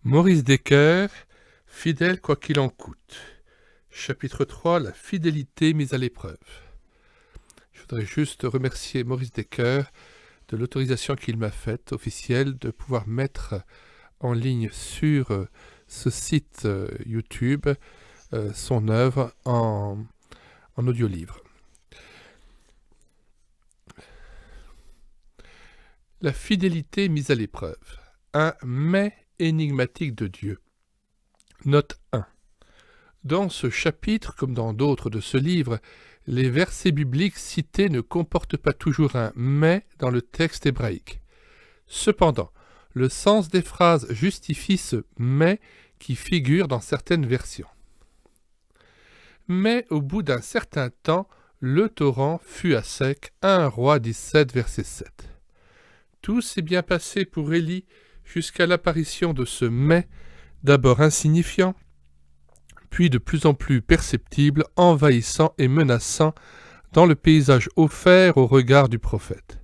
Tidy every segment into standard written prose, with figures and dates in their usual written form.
Maurice Decker, fidèle quoi qu'il en coûte. Chapitre 3, la fidélité mise à l'épreuve. Je voudrais juste remercier Maurice Decker de l'autorisation qu'il m'a faite, officielle, de pouvoir mettre en ligne sur ce site YouTube son œuvre en audiolivre. La fidélité mise à l'épreuve. Un mais énigmatique de Dieu. Note 1. Dans ce chapitre, comme dans d'autres de ce livre, les versets bibliques cités ne comportent pas toujours un « mais » dans le texte hébraïque. Cependant, le sens des phrases justifie ce « mais » qui figure dans certaines versions. Mais au bout d'un certain temps, le torrent fut à sec. 1 Roi 17, verset 7. Tout s'est bien passé pour Élie jusqu'à l'apparition de ce « mais », d'abord insignifiant, puis de plus en plus perceptible, envahissant et menaçant dans le paysage offert au regard du prophète.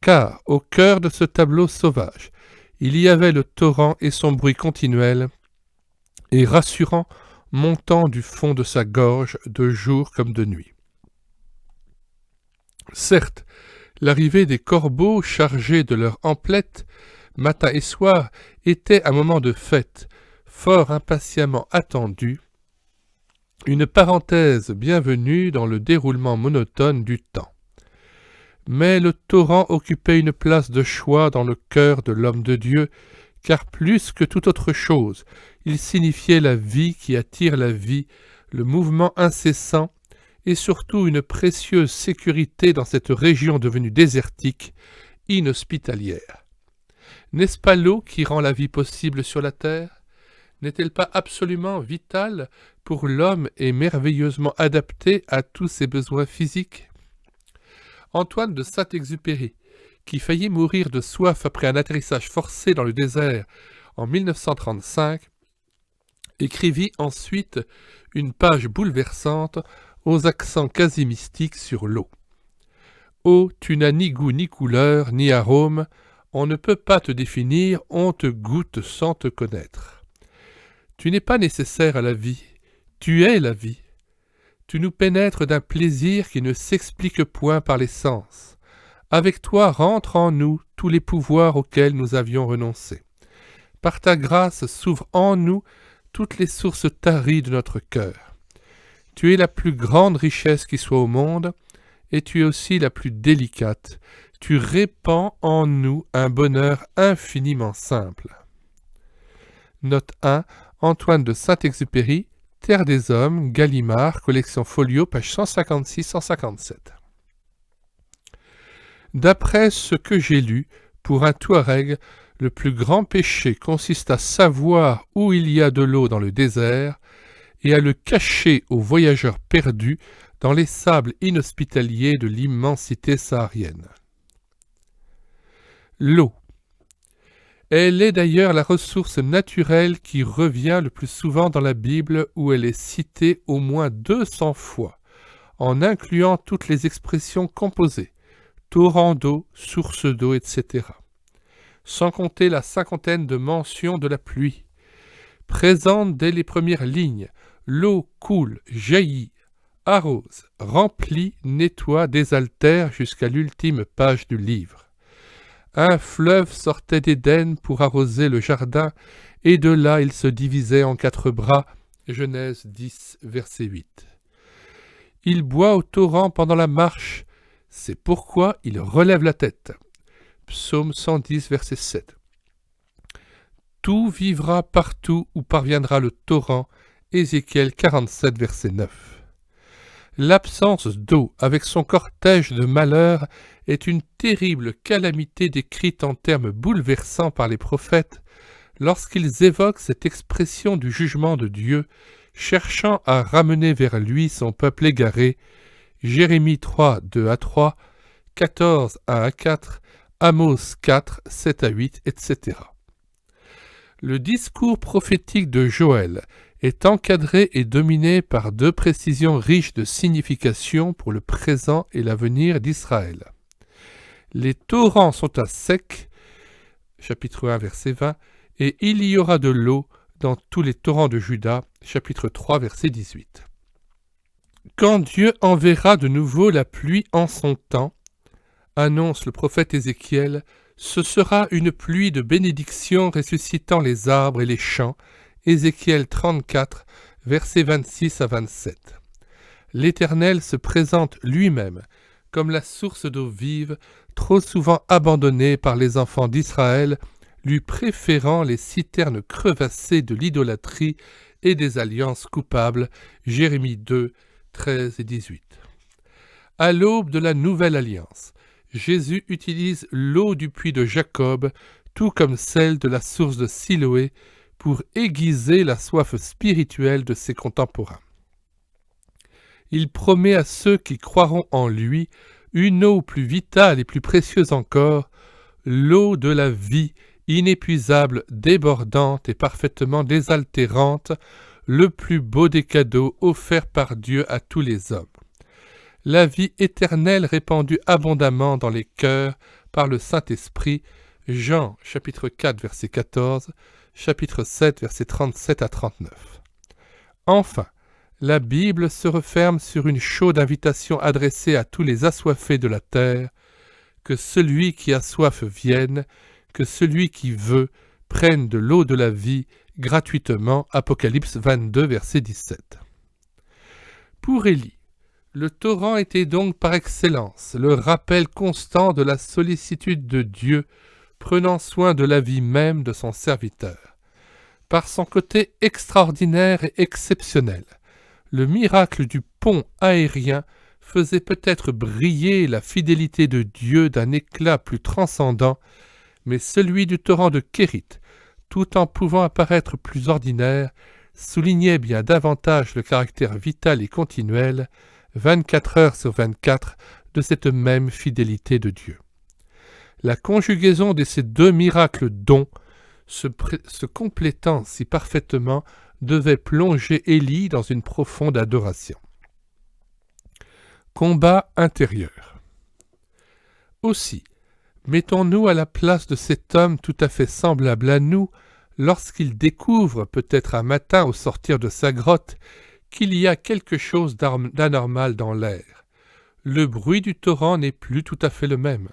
Car, au cœur de ce tableau sauvage, il y avait le torrent et son bruit continuel et rassurant montant du fond de sa gorge de jour comme de nuit. Certes, l'arrivée des corbeaux chargés de leur emplette, matin et soir, était un moment de fête, fort impatiemment attendu, une parenthèse bienvenue dans le déroulement monotone du temps. Mais le torrent occupait une place de choix dans le cœur de l'homme de Dieu, car plus que toute autre chose, il signifiait la vie qui attire la vie, le mouvement incessant, et surtout une précieuse sécurité dans cette région devenue désertique, inhospitalière. N'est-ce pas l'eau qui rend la vie possible sur la terre ? N'est-elle pas absolument vitale pour l'homme et merveilleusement adaptée à tous ses besoins physiques ? Antoine de Saint-Exupéry, qui faillit mourir de soif après un atterrissage forcé dans le désert en 1935, écrivit ensuite une page bouleversante aux accents quasi mystiques sur l'eau. « Eau, tu n'as ni goût ni couleur, ni arôme, on ne peut pas te définir, on te goûte sans te connaître. Tu n'es pas nécessaire à la vie, tu es la vie. Tu nous pénètres d'un plaisir qui ne s'explique point par les sens. Avec toi rentrent en nous tous les pouvoirs auxquels nous avions renoncé. Par ta grâce s'ouvrent en nous toutes les sources taries de notre cœur. Tu es la plus grande richesse qui soit au monde, et tu es aussi la plus délicate. Tu répands en nous un bonheur infiniment simple. » Note 1. Antoine de Saint-Exupéry, Terre des Hommes, Gallimard, collection Folio, page 156-157. D'après ce que j'ai lu, pour un Touareg, le plus grand péché consiste à savoir où il y a de l'eau dans le désert et à le cacher aux voyageurs perdus dans les sables inhospitaliers de l'immensité saharienne. L'eau. Elle est d'ailleurs la ressource naturelle qui revient le plus souvent dans la Bible où elle est citée au moins 200 fois, en incluant toutes les expressions composées, torrent d'eau, source d'eau, etc. Sans compter la cinquantaine de mentions de la pluie. Présente dès les premières lignes, l'eau coule, jaillit, arrose, remplit, nettoie, désaltère jusqu'à l'ultime page du livre. Un fleuve sortait d'Éden pour arroser le jardin, et de là il se divisait en 4 bras. Genèse 10, verset 8. Il boit au torrent pendant la marche, c'est pourquoi il relève la tête. Psaume 110, verset 7. Tout vivra partout où parviendra le torrent. Ézéchiel 47, verset 9. L'absence d'eau, avec son cortège de malheurs, est une terrible calamité décrite en termes bouleversants par les prophètes lorsqu'ils évoquent cette expression du jugement de Dieu, cherchant à ramener vers lui son peuple égaré. Jérémie 3, 2-3, 14, 1-4, Amos 4, 7-8, etc. Le discours prophétique de Joël est encadré et dominé par 2 précisions riches de signification pour le présent et l'avenir d'Israël. Les torrents sont à sec, chapitre 1, verset 20, et il y aura de l'eau dans tous les torrents de Juda. Chapitre 3, verset 18. Quand Dieu enverra de nouveau la pluie en son temps, annonce le prophète Ézéchiel, ce sera une pluie de bénédiction ressuscitant les arbres et les champs. Ézéchiel 34, versets 26 à 27. L'Éternel se présente lui-même comme la source d'eau vive, trop souvent abandonnée par les enfants d'Israël, lui préférant les citernes crevassées de l'idolâtrie et des alliances coupables. Jérémie 2, 13 et 18. À l'aube de la nouvelle alliance, Jésus utilise l'eau du puits de Jacob, tout comme celle de la source de Siloé, pour aiguiser la soif spirituelle de ses contemporains. Il promet à ceux qui croiront en lui une eau plus vitale et plus précieuse encore, l'eau de la vie, inépuisable, débordante et parfaitement désaltérante, le plus beau des cadeaux offerts par Dieu à tous les hommes. La vie éternelle répandue abondamment dans les cœurs par le Saint-Esprit. Jean, chapitre 4, verset 14, chapitre 7, versets 37 à 39. Enfin, la Bible se referme sur une chaude invitation adressée à tous les assoiffés de la terre, que celui qui a soif vienne, que celui qui veut prenne de l'eau de la vie gratuitement. Apocalypse 22, verset 17. Pour Élie, le torrent était donc par excellence le rappel constant de la sollicitude de Dieu, prenant soin de la vie même de son serviteur. Par son côté extraordinaire et exceptionnel, le miracle du pont aérien faisait peut-être briller la fidélité de Dieu d'un éclat plus transcendant, mais celui du torrent de Kérit, tout en pouvant apparaître plus ordinaire, soulignait bien davantage le caractère vital et continuel, 24 heures sur 24, de cette même fidélité de Dieu. La conjugaison de ces deux miracles dons, se complétant si parfaitement, devait plonger Élie dans une profonde adoration. Combat intérieur. Aussi, mettons-nous à la place de cet homme tout à fait semblable à nous, lorsqu'il découvre, peut-être un matin au sortir de sa grotte, qu'il y a quelque chose d'anormal dans l'air. Le bruit du torrent n'est plus tout à fait le même.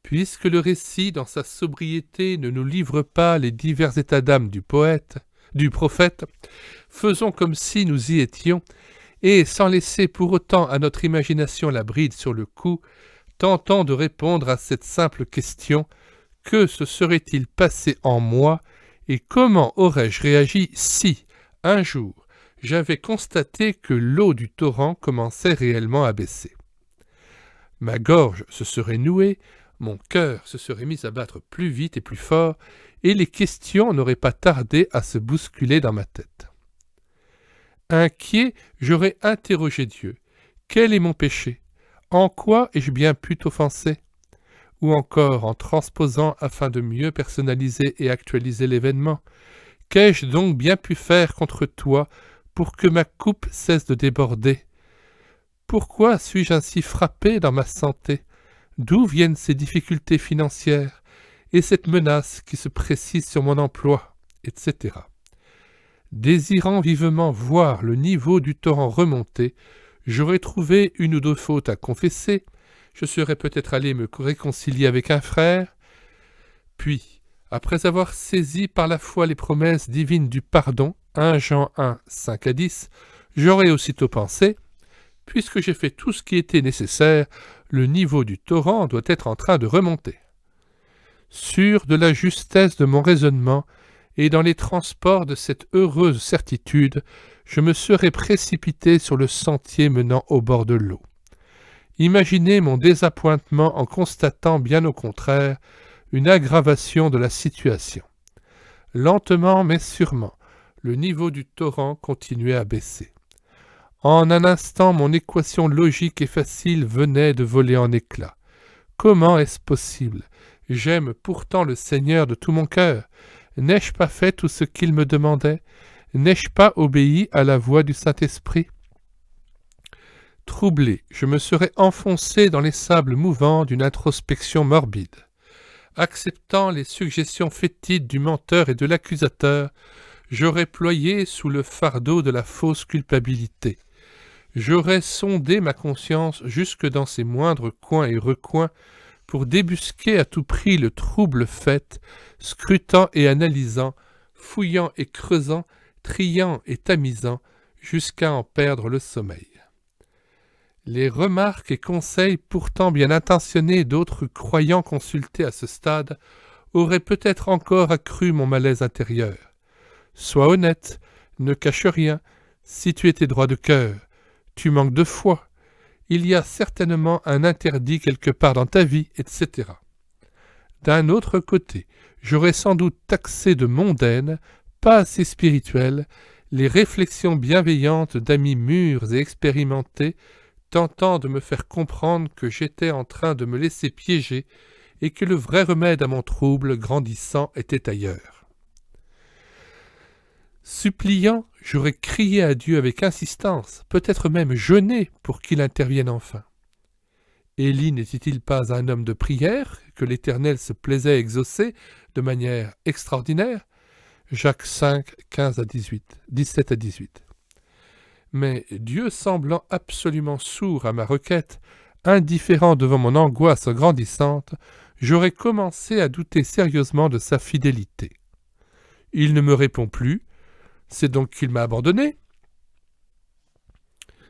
Puisque le récit, dans sa sobriété, ne nous livre pas les divers états d'âme du prophète, faisons comme si nous y étions, et sans laisser pour autant à notre imagination la bride sur le cou, tentons de répondre à cette simple question: que se serait-il passé en moi, et comment aurais-je réagi si, un jour, j'avais constaté que l'eau du torrent commençait réellement à baisser? Ma gorge se serait nouée, mon cœur se serait mis à battre plus vite et plus fort, et les questions n'auraient pas tardé à se bousculer dans ma tête. Inquiet, j'aurais interrogé Dieu. Quel est mon péché? En quoi ai-je bien pu t'offenser? Ou encore, en transposant afin de mieux personnaliser et actualiser l'événement, qu'ai-je donc bien pu faire contre toi pour que ma coupe cesse de déborder? Pourquoi suis-je ainsi frappé dans ma santé? D'où viennent ces difficultés financières et cette menace qui se précise sur mon emploi, etc. Désirant vivement voir le niveau du torrent remonter, j'aurais trouvé une ou deux fautes à confesser, je serais peut-être allé me réconcilier avec un frère, puis, après avoir saisi par la foi les promesses divines du pardon, 1 Jean 1, 5 à 10, j'aurais aussitôt pensé: puisque j'ai fait tout ce qui était nécessaire, le niveau du torrent doit être en train de remonter. Sûr de la justesse de mon raisonnement, et dans les transports de cette heureuse certitude, je me serais précipité sur le sentier menant au bord de l'eau. Imaginez mon désappointement en constatant, bien au contraire, une aggravation de la situation. Lentement mais sûrement, le niveau du torrent continuait à baisser. En un instant, mon équation logique et facile venait de voler en éclats. Comment est-ce possible? J'aime pourtant le Seigneur de tout mon cœur. N'ai-je pas fait tout ce qu'il me demandait? N'ai-je pas obéi à la voix du Saint-Esprit? Troublé, je me serais enfoncé dans les sables mouvants d'une introspection morbide. Acceptant les suggestions fétides du menteur et de l'accusateur, j'aurais ployé sous le fardeau de la fausse culpabilité. J'aurais sondé ma conscience jusque dans ses moindres coins et recoins pour débusquer à tout prix le trouble fait, scrutant et analysant, fouillant et creusant, triant et tamisant, jusqu'à en perdre le sommeil. Les remarques et conseils pourtant bien intentionnés d'autres croyants consultés à ce stade auraient peut-être encore accru mon malaise intérieur. Sois honnête, ne cache rien, si tu étais droit de cœur, tu manques de foi, il y a certainement un interdit quelque part dans ta vie, etc. D'un autre côté, j'aurais sans doute taxé de mondaines, pas assez spirituelles, les réflexions bienveillantes d'amis mûrs et expérimentés, tentant de me faire comprendre que j'étais en train de me laisser piéger et que le vrai remède à mon trouble grandissant était ailleurs. Suppliant, j'aurais crié à Dieu avec insistance, peut-être même jeûné pour qu'il intervienne enfin. Élie n'était-il pas un homme de prière que l'Éternel se plaisait à exaucer de manière extraordinaire? Jacques 5, 15 à 18, 17 à 18. Mais Dieu semblant absolument sourd à ma requête, indifférent devant mon angoisse grandissante, j'aurais commencé à douter sérieusement de sa fidélité. Il ne me répond plus, c'est donc qu'il m'a abandonné.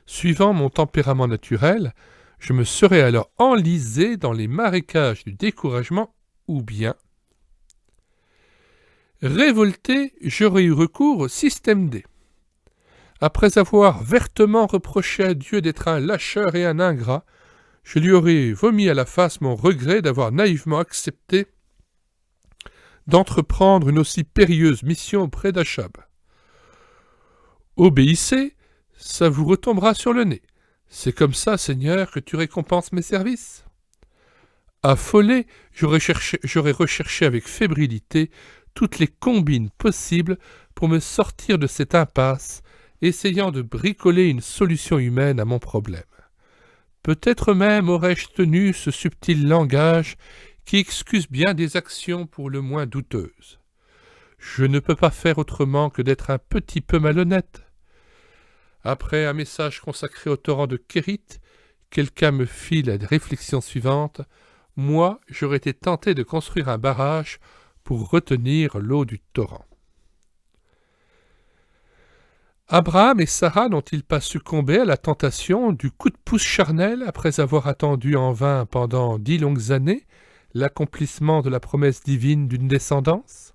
Suivant mon tempérament naturel, je me serais alors enlisé dans les marécages du découragement, ou bien, révolté, j'aurais eu recours au système D. Après avoir vertement reproché à Dieu d'être un lâcheur et un ingrat, je lui aurais vomi à la face mon regret d'avoir naïvement accepté d'entreprendre une aussi périlleuse mission auprès d'Achab. Obéissez, ça vous retombera sur le nez. C'est comme ça, Seigneur, que tu récompenses mes services. Affolé, j'aurais recherché avec fébrilité toutes les combines possibles pour me sortir de cette impasse, essayant de bricoler une solution humaine à mon problème. Peut-être même aurais-je tenu ce subtil langage qui excuse bien des actions pour le moins douteuses. Je ne peux pas faire autrement que d'être un petit peu malhonnête. Après un message consacré au torrent de Kérit, quelqu'un me fit la réflexion suivante. Moi, j'aurais été tenté de construire un barrage pour retenir l'eau du torrent. Abraham et Sarah n'ont-ils pas succombé à la tentation du coup de pouce charnel après avoir attendu en vain pendant 10 longues années l'accomplissement de la promesse divine d'une descendance?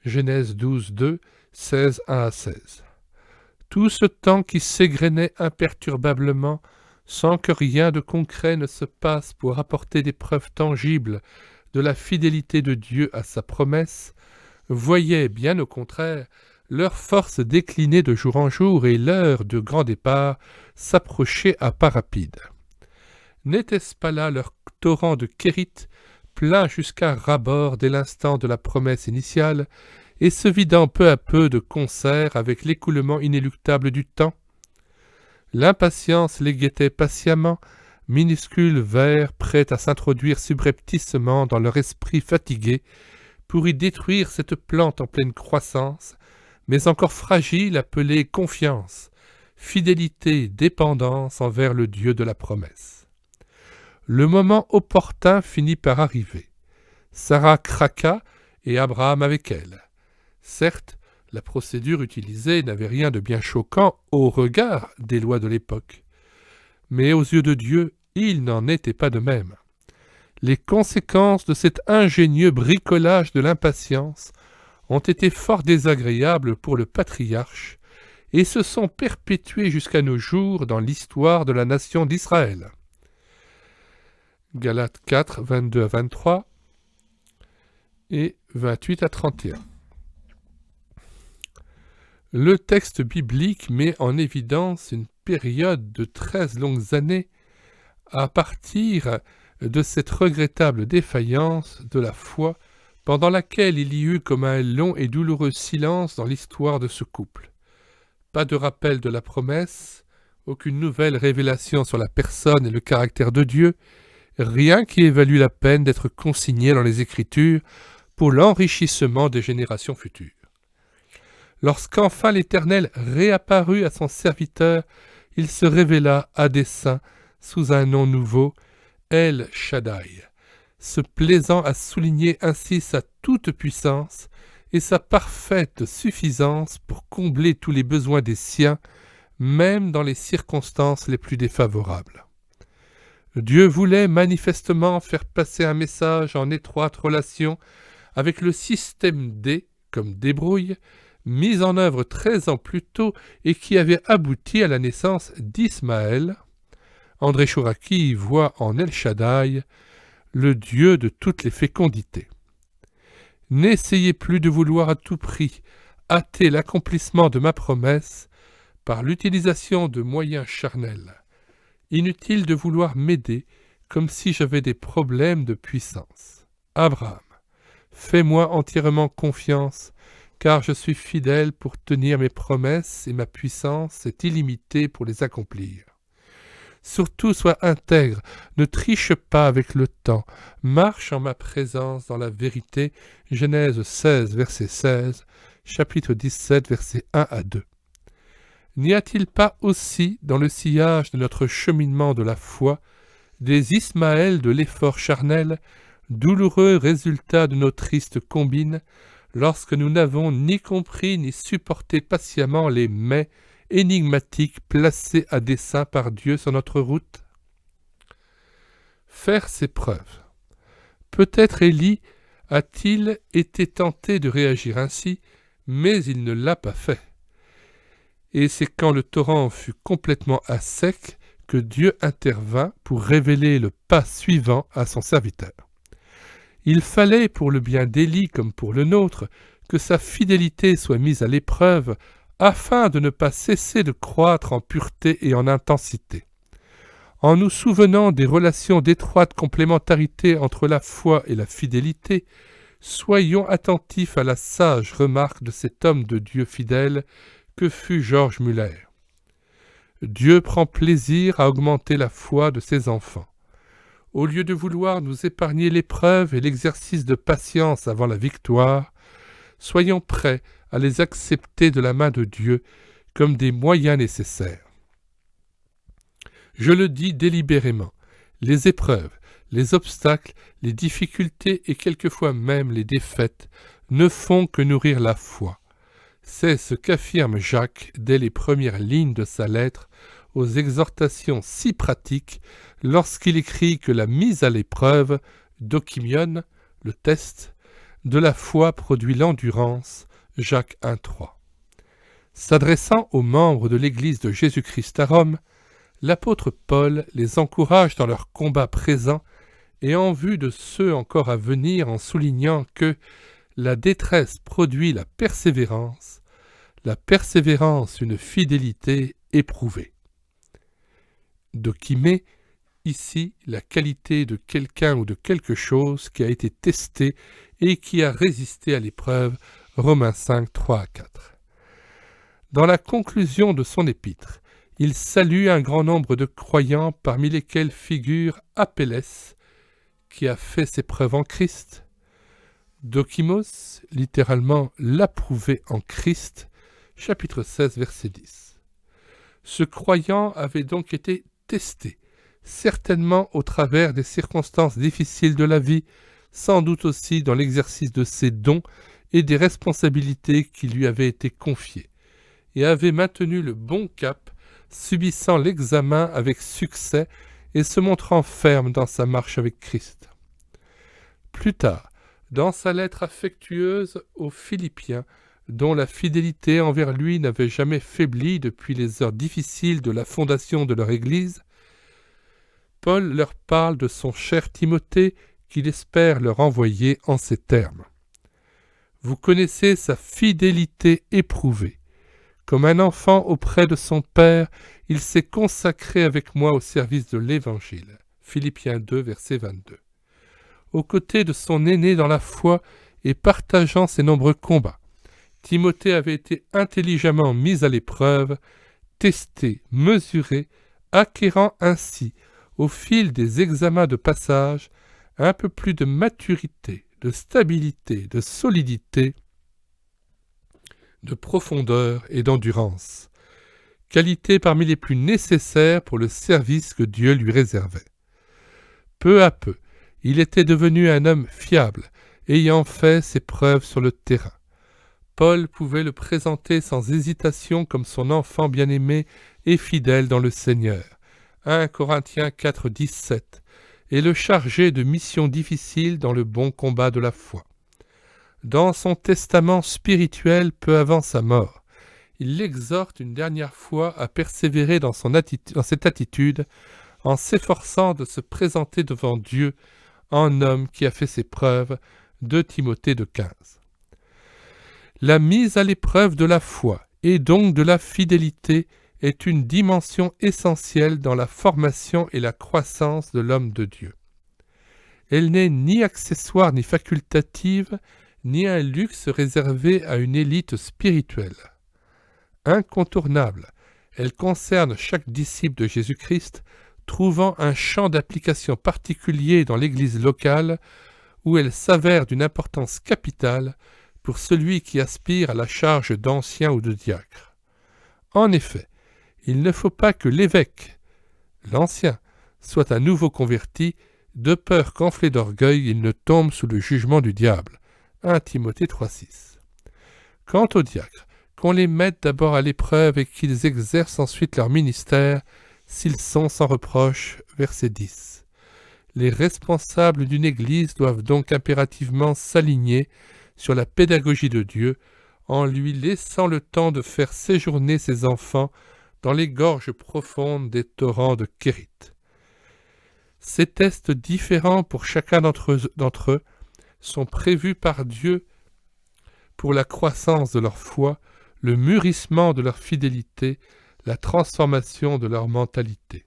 Genèse 12, 2, 16, 1 à 16. Tout ce temps qui s'égrenait imperturbablement, sans que rien de concret ne se passe pour apporter des preuves tangibles de la fidélité de Dieu à sa promesse, voyait, bien au contraire, leur force décliner de jour en jour et l'heure de grand départ s'approcher à pas rapides. N'était-ce pas là leur torrent de Kérit, plein jusqu'à ras-bord dès l'instant de la promesse initiale, et se vidant peu à peu de concert avec l'écoulement inéluctable du temps? L'impatience les guettait patiemment, minuscules vers prêts à s'introduire subrepticement dans leur esprit fatigué pour y détruire cette plante en pleine croissance, mais encore fragile, appelée confiance, fidélité, dépendance envers le Dieu de la promesse. Le moment opportun finit par arriver. Sarah craqua et Abraham avec elle. Certes, la procédure utilisée n'avait rien de bien choquant au regard des lois de l'époque. Mais aux yeux de Dieu, il n'en était pas de même. Les conséquences de cet ingénieux bricolage de l'impatience ont été fort désagréables pour le patriarche et se sont perpétuées jusqu'à nos jours dans l'histoire de la nation d'Israël. Galates 4, 22 à 23 et 28 à 31. Le texte biblique met en évidence une période de 13 longues années à partir de cette regrettable défaillance de la foi pendant laquelle il y eut comme un long et douloureux silence dans l'histoire de ce couple. Pas de rappel de la promesse, aucune nouvelle révélation sur la personne et le caractère de Dieu, rien qui ait valu la peine d'être consigné dans les Écritures pour l'enrichissement des générations futures. Lorsqu'enfin l'Éternel réapparut à son serviteur, il se révéla à dessein sous un nom nouveau, El Shaddai, se plaisant à souligner ainsi sa toute-puissance et sa parfaite suffisance pour combler tous les besoins des siens, même dans les circonstances les plus défavorables. Dieu voulait manifestement faire passer un message en étroite relation avec le système D, comme débrouille, mis en œuvre 13 ans plus tôt et qui avait abouti à la naissance d'Ismaël. André Chouraki voit en El Shaddai le Dieu de toutes les fécondités. N'essayez plus de vouloir à tout prix hâter l'accomplissement de ma promesse par l'utilisation de moyens charnels. Inutile de vouloir m'aider comme si j'avais des problèmes de puissance. Abraham, fais-moi entièrement confiance, car je suis fidèle pour tenir mes promesses et ma puissance est illimitée pour les accomplir. Surtout sois intègre, ne triche pas avec le temps, marche en ma présence dans la vérité. Genèse 16, verset 16, chapitre 17, versets 1 à 2. N'y a-t-il pas aussi, dans le sillage de notre cheminement de la foi, des Ismaël de l'effort charnel, douloureux résultat de nos tristes combines, lorsque nous n'avons ni compris ni supporté patiemment les mais énigmatiques placés à dessein par Dieu sur notre route? Faire ses preuves. Peut-être Élie a-t-il été tenté de réagir ainsi, mais il ne l'a pas fait. Et c'est quand le torrent fut complètement à sec que Dieu intervint pour révéler le pas suivant à son serviteur. Il fallait, pour le bien d'Élie comme pour le nôtre, que sa fidélité soit mise à l'épreuve afin de ne pas cesser de croître en pureté et en intensité. En nous souvenant des relations d'étroite complémentarité entre la foi et la fidélité, soyons attentifs à la sage remarque de cet homme de Dieu fidèle que fut George Muller. Dieu prend plaisir à augmenter la foi de ses enfants. Au lieu de vouloir nous épargner l'épreuve et l'exercice de patience avant la victoire, soyons prêts à les accepter de la main de Dieu comme des moyens nécessaires. Je le dis délibérément, les épreuves, les obstacles, les difficultés et quelquefois même les défaites ne font que nourrir la foi. C'est ce qu'affirme Jacques dès les premières lignes de sa lettre aux exhortations si pratiques lorsqu'il écrit que la mise à l'épreuve, dokimion, le test, de la foi produit l'endurance, Jacques 1,3. S'adressant aux membres de l'Église de Jésus-Christ à Rome, l'apôtre Paul les encourage dans leur combat présent et en vue de ceux encore à venir en soulignant que la détresse produit la persévérance une fidélité éprouvée. Dokimé, ici la qualité de quelqu'un ou de quelque chose qui a été testé et qui a résisté à l'épreuve, Romains 5, 3 à 4. Dans la conclusion de son épître, il salue un grand nombre de croyants parmi lesquels figure Apelles, qui a fait ses preuves en Christ, Dokimos, littéralement l'approuvé en Christ, chapitre 16, verset 10. Ce croyant avait donc été testé, certainement au travers des circonstances difficiles de la vie, sans doute aussi dans l'exercice de ses dons et des responsabilités qui lui avaient été confiées, et avait maintenu le bon cap, subissant l'examen avec succès et se montrant ferme dans sa marche avec Christ. Plus tard, dans sa lettre affectueuse aux Philippiens, dont la fidélité envers lui n'avait jamais faibli depuis les heures difficiles de la fondation de leur Église, Paul leur parle de son cher Timothée qu'il espère leur envoyer en ces termes. « Vous connaissez sa fidélité éprouvée. Comme un enfant auprès de son père, il s'est consacré avec moi au service de l'Évangile. » Philippiens 2, verset 22. Aux côtés de son aîné dans la foi et partageant ses nombreux combats, Timothée avait été intelligemment mis à l'épreuve, testé, mesuré, acquérant ainsi, au fil des examens de passage, un peu plus de maturité, de stabilité, de solidité, de profondeur et d'endurance, qualités parmi les plus nécessaires pour le service que Dieu lui réservait. Peu à peu, il était devenu un homme fiable, ayant fait ses preuves sur le terrain. Paul pouvait le présenter sans hésitation comme son enfant bien-aimé et fidèle dans le Seigneur. 1 Corinthiens 4, 17, et le charger de missions difficiles dans le bon combat de la foi. Dans son testament spirituel peu avant sa mort, il l'exhorte une dernière fois à persévérer dans cette attitude en s'efforçant de se présenter devant Dieu en homme qui a fait ses preuves, 2 Timothée 2,15. La mise à l'épreuve de la foi et donc de la fidélité est une dimension essentielle dans la formation et la croissance de l'homme de Dieu. Elle n'est ni accessoire ni facultative, ni un luxe réservé à une élite spirituelle. Incontournable, elle concerne chaque disciple de Jésus-Christ, trouvant un champ d'application particulier dans l'Église locale, où elle s'avère d'une importance capitale pour celui qui aspire à la charge d'ancien ou de diacre. En effet, il ne faut pas que l'évêque, l'ancien, soit un nouveau converti, de peur qu'enflé d'orgueil, il ne tombe sous le jugement du diable. 1 Timothée 3,6. Quant aux diacres, qu'on les mette d'abord à l'épreuve et qu'ils exercent ensuite leur ministère, s'ils sont sans reproche. Verset 10. Les responsables d'une Église doivent donc impérativement s'aligner sur la pédagogie de Dieu, en lui laissant le temps de faire séjourner ses enfants dans les gorges profondes des torrents de Kérith. Ces tests différents pour chacun d'entre eux sont prévus par Dieu pour la croissance de leur foi, le mûrissement de leur fidélité, la transformation de leur mentalité.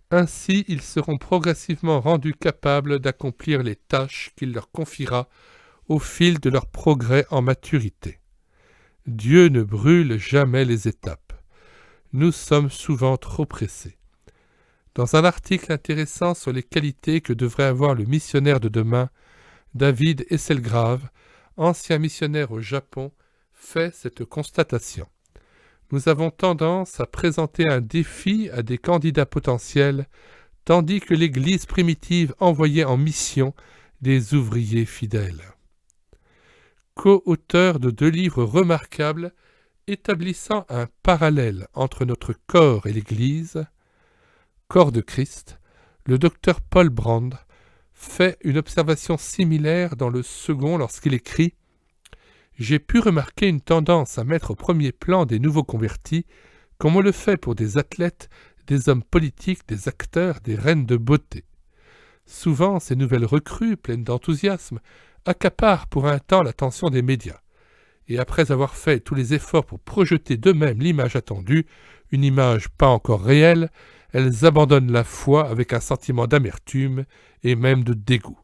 Ainsi, ils seront progressivement rendus capables d'accomplir les tâches qu'il leur confiera au fil de leur progrès en maturité. Dieu ne brûle jamais les étapes. Nous sommes souvent trop pressés. Dans un article intéressant sur les qualités que devrait avoir le missionnaire de demain, David Esselgrave, ancien missionnaire au Japon, fait cette constatation. Nous avons tendance à présenter un défi à des candidats potentiels, tandis que l'Église primitive envoyait en mission des ouvriers fidèles. Co-auteur de 2 livres remarquables établissant un parallèle entre notre corps et l'Église, Corps de Christ, le docteur Paul Brand fait une observation similaire dans le second lorsqu'il écrit « J'ai pu remarquer une tendance à mettre au premier plan des nouveaux convertis, comme on le fait pour des athlètes, des hommes politiques, des acteurs, des reines de beauté. Souvent, ces nouvelles recrues, pleines d'enthousiasme, accaparent pour un temps l'attention des médias. Et après avoir fait tous les efforts pour projeter d'eux-mêmes l'image attendue, une image pas encore réelle, elles abandonnent la foi avec un sentiment d'amertume et même de dégoût.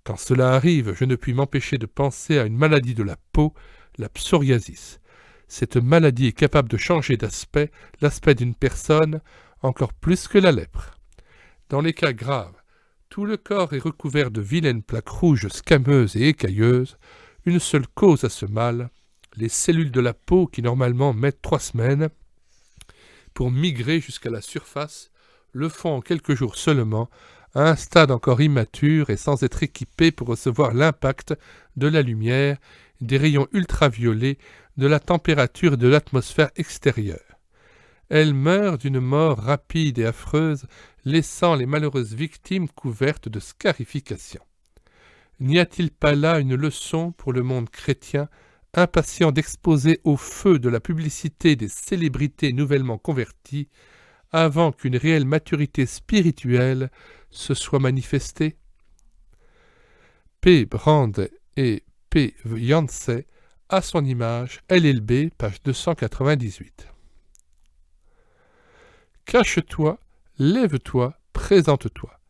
Quand cela arrive, je ne puis m'empêcher de penser à une maladie de la peau, la psoriasis. Cette maladie est capable de changer d'aspect, l'aspect d'une personne, encore plus que la lèpre. Dans les cas graves, tout le corps est recouvert de vilaines plaques rouges scameuses et écailleuses, une seule cause à ce mal, les cellules de la peau qui normalement mettent 3 semaines pour migrer jusqu'à la surface, le font en quelques jours seulement, à un stade encore immature et sans être équipé pour recevoir l'impact de la lumière, des rayons ultraviolets, de la température et de l'atmosphère extérieure. Elles meurent d'une mort rapide et affreuse, laissant les malheureuses victimes couvertes de scarifications. N'y a-t-il pas là une leçon pour le monde chrétien, impatient d'exposer au feu de la publicité des célébrités nouvellement converties, avant qu'une réelle maturité spirituelle se soit manifestée? P. Brand et P. Yancey, à son image, LLB, page 298. Cache-toi, lève-toi, présente-toi.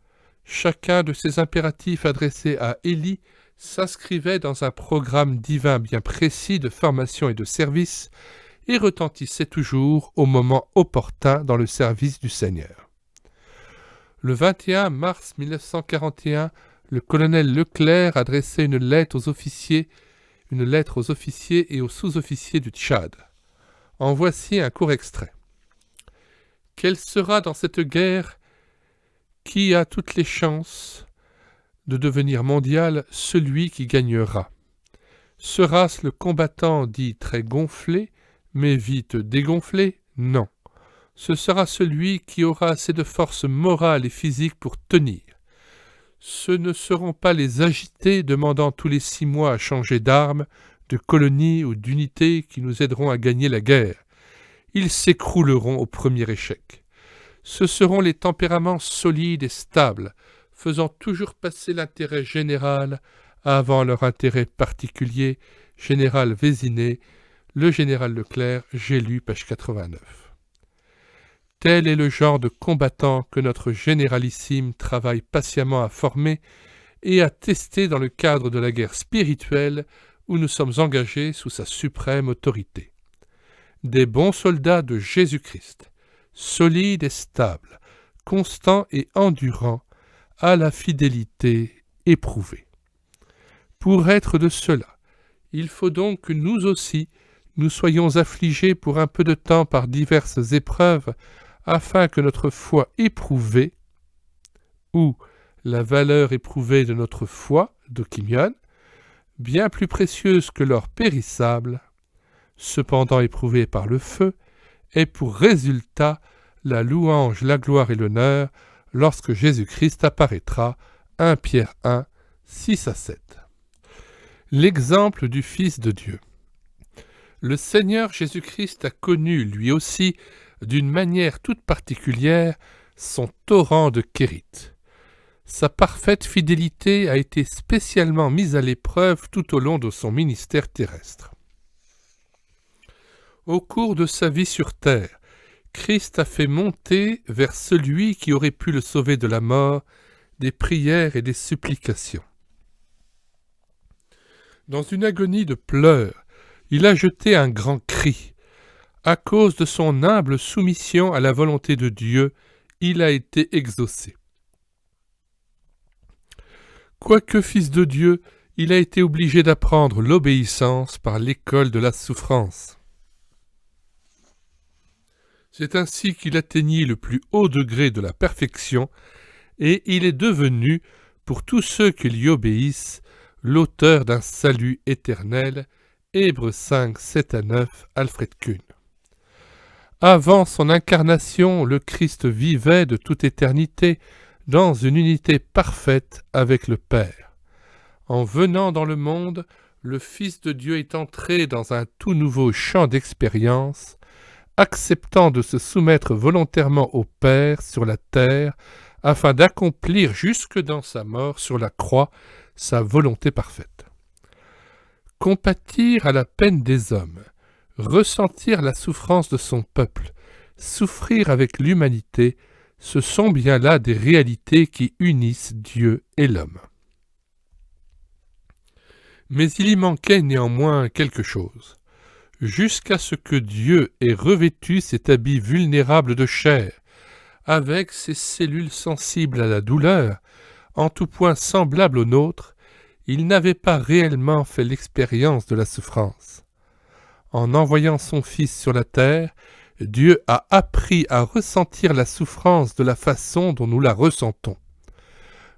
Chacun de ces impératifs adressés à Élie s'inscrivait dans un programme divin bien précis de formation et de service et retentissait toujours au moment opportun dans le service du Seigneur. Le 21 mars 1941, le colonel Leclerc adressait une lettre aux officiers et aux sous-officiers du Tchad. En voici un court extrait. « Quelle sera dans cette guerre qui a toutes les chances de devenir mondiale celui qui gagnera? Sera-ce le combattant dit très gonflé, mais vite dégonflé? Non. Ce sera celui qui aura assez de force morale et physique pour tenir. Ce ne seront pas les agités demandant tous les 6 mois à changer d'armes, de colonie ou d'unité qui nous aideront à gagner la guerre. Ils s'écrouleront au premier échec. Ce seront les tempéraments solides et stables, faisant toujours passer l'intérêt général avant leur intérêt particulier. Général Vézinet, le général Leclerc, j'ai lu, page 89. Tel est le genre de combattant que notre généralissime travaille patiemment à former et à tester dans le cadre de la guerre spirituelle où nous sommes engagés sous sa suprême autorité. Des bons soldats de Jésus-Christ, solides et stables, constants et endurants, à la fidélité éprouvée. Pour être de cela, il faut donc que nous aussi, nous soyons affligés pour un peu de temps par diverses épreuves, afin que notre foi éprouvée, ou la valeur éprouvée de notre foi, dokimion, bien plus précieuse que l'or périssable, cependant éprouvée par le feu, ait pour résultat la louange, la gloire et l'honneur lorsque Jésus-Christ apparaîtra. 1 Pierre 1, 6-7. L'exemple du Fils de Dieu. Le Seigneur Jésus-Christ a connu, lui aussi, d'une manière toute particulière, son torrent de Kérit. Sa parfaite fidélité a été spécialement mise à l'épreuve tout au long de son ministère terrestre. Au cours de sa vie sur terre, Christ a fait monter vers celui qui aurait pu le sauver de la mort des prières et des supplications. Dans une agonie de pleurs, il a jeté un grand cri. À cause de son humble soumission à la volonté de Dieu, il a été exaucé. Quoique fils de Dieu, il a été obligé d'apprendre l'obéissance par l'école de la souffrance. C'est ainsi qu'il atteignit le plus haut degré de la perfection, et il est devenu, pour tous ceux qui lui obéissent, l'auteur d'un salut éternel. Hébreux 5, 7-9, Alfred Kuhn. Avant son incarnation, le Christ vivait de toute éternité dans une unité parfaite avec le Père. En venant dans le monde, le Fils de Dieu est entré dans un tout nouveau champ d'expérience, acceptant de se soumettre volontairement au Père sur la terre, afin d'accomplir jusque dans sa mort sur la croix sa volonté parfaite. Compatir à la peine des hommes, ressentir la souffrance de son peuple, souffrir avec l'humanité, ce sont bien là des réalités qui unissent Dieu et l'homme. Mais il y manquait néanmoins quelque chose. Jusqu'à ce que Dieu ait revêtu cet habit vulnérable de chair, avec ses cellules sensibles à la douleur, en tout point semblables aux nôtres, il n'avait pas réellement fait l'expérience de la souffrance. En envoyant son Fils sur la terre, Dieu a appris à ressentir la souffrance de la façon dont nous la ressentons.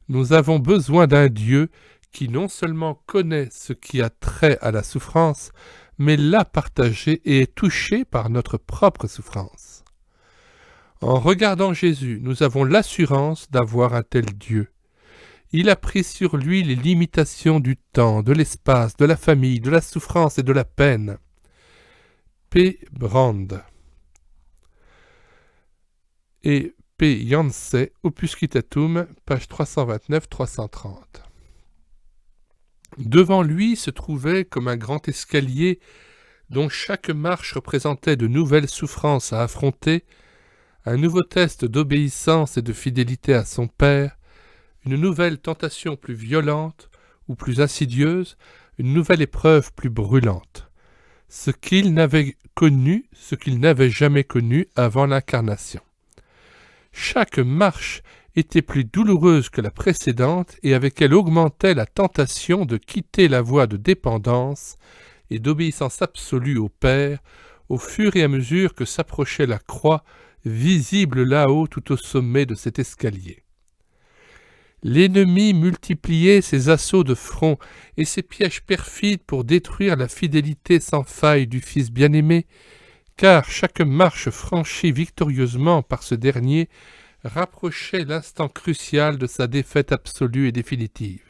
Nous avons besoin d'un Dieu qui non seulement connaît ce qui a trait à la souffrance, mais l'a partagée et est touché par notre propre souffrance. En regardant Jésus, nous avons l'assurance d'avoir un tel Dieu. Il a pris sur lui les limitations du temps, de l'espace, de la famille, de la souffrance et de la peine. P. Brand et P. Yancey, Opuscitatum, page 329-330. Devant lui se trouvait comme un grand escalier dont chaque marche représentait de nouvelles souffrances à affronter, un nouveau test d'obéissance et de fidélité à son Père, une nouvelle tentation plus violente ou plus insidieuse, une nouvelle épreuve plus brûlante. Ce qu'il n'avait jamais connu avant l'incarnation. Chaque marche était plus douloureuse que la précédente et avec elle augmentait la tentation de quitter la voie de dépendance et d'obéissance absolue au Père au fur et à mesure que s'approchait la croix, visible là-haut tout au sommet de cet escalier. L'ennemi multipliait ses assauts de front et ses pièges perfides pour détruire la fidélité sans faille du Fils bien-aimé, car chaque marche franchie victorieusement par ce dernier rapprochait l'instant crucial de sa défaite absolue et définitive.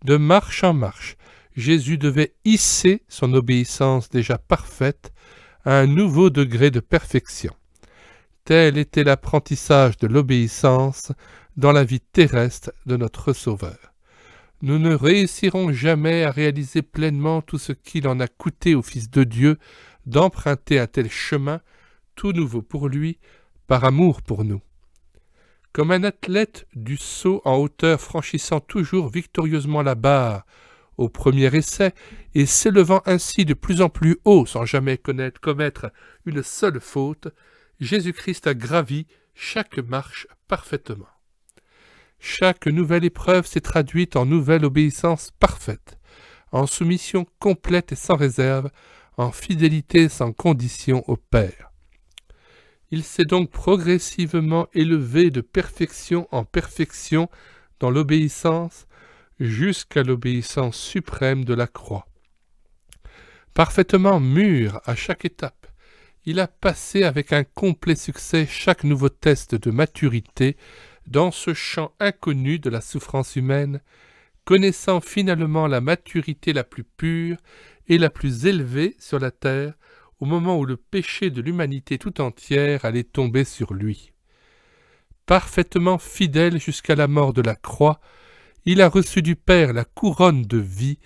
De marche en marche, Jésus devait hisser son obéissance déjà parfaite à un nouveau degré de perfection. Tel était l'apprentissage de l'obéissance dans la vie terrestre de notre Sauveur. Nous ne réussirons jamais à réaliser pleinement tout ce qu'il en a coûté au Fils de Dieu d'emprunter un tel chemin, tout nouveau pour lui, par amour pour nous. Comme un athlète du saut en hauteur franchissant toujours victorieusement la barre au premier essai et s'élevant ainsi de plus en plus haut sans jamais commettre une seule faute, Jésus-Christ a gravi chaque marche parfaitement. Chaque nouvelle épreuve s'est traduite en nouvelle obéissance parfaite, en soumission complète et sans réserve, en fidélité sans condition au Père. Il s'est donc progressivement élevé de perfection en perfection dans l'obéissance jusqu'à l'obéissance suprême de la croix. Parfaitement mûr à chaque étape, il a passé avec un complet succès chaque nouveau test de maturité dans ce champ inconnu de la souffrance humaine, connaissant finalement la maturité la plus pure et la plus élevée sur la terre au moment où le péché de l'humanité tout entière allait tomber sur lui. Parfaitement fidèle jusqu'à la mort de la croix, il a reçu du Père la couronne de vie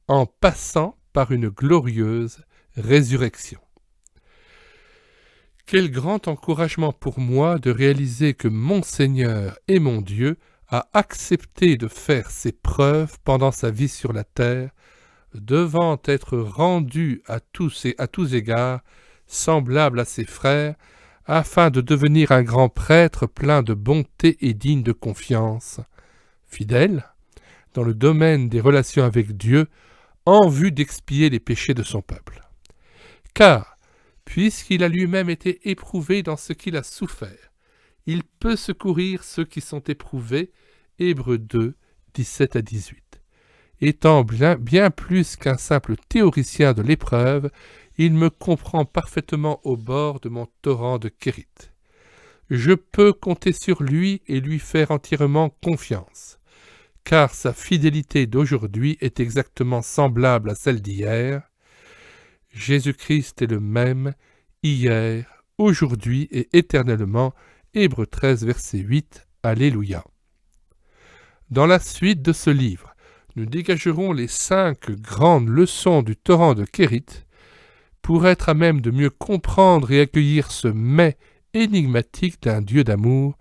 en passant par une glorieuse résurrection. Quel grand encouragement pour moi de réaliser que mon Seigneur et mon Dieu a accepté de faire ses preuves pendant sa vie sur la terre, devant être rendu à tous égards semblable à ses frères, afin de devenir un grand prêtre plein de bonté et digne de confiance, fidèle dans le domaine des relations avec Dieu, en vue d'expier les péchés de son peuple. Car, puisqu'il a lui-même été éprouvé dans ce qu'il a souffert, il peut secourir ceux qui sont éprouvés, Hébreux 2, 17 à 18. Étant bien plus qu'un simple théoricien de l'épreuve, il me comprend parfaitement au bord de mon torrent de Kérith. Je peux compter sur lui et lui faire entièrement confiance, car sa fidélité d'aujourd'hui est exactement semblable à celle d'hier. Jésus-Christ est le même, hier, aujourd'hui et éternellement. Hébreux 13, verset 8. Alléluia. Dans la suite de ce livre, nous dégagerons les 5 grandes leçons du torrent de Kérith pour être à même de mieux comprendre et accueillir ce mets énigmatique d'un Dieu d'amour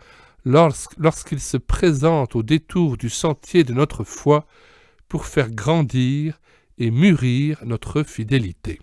lorsqu'il se présente au détour du sentier de notre foi pour faire grandir et mûrir notre fidélité.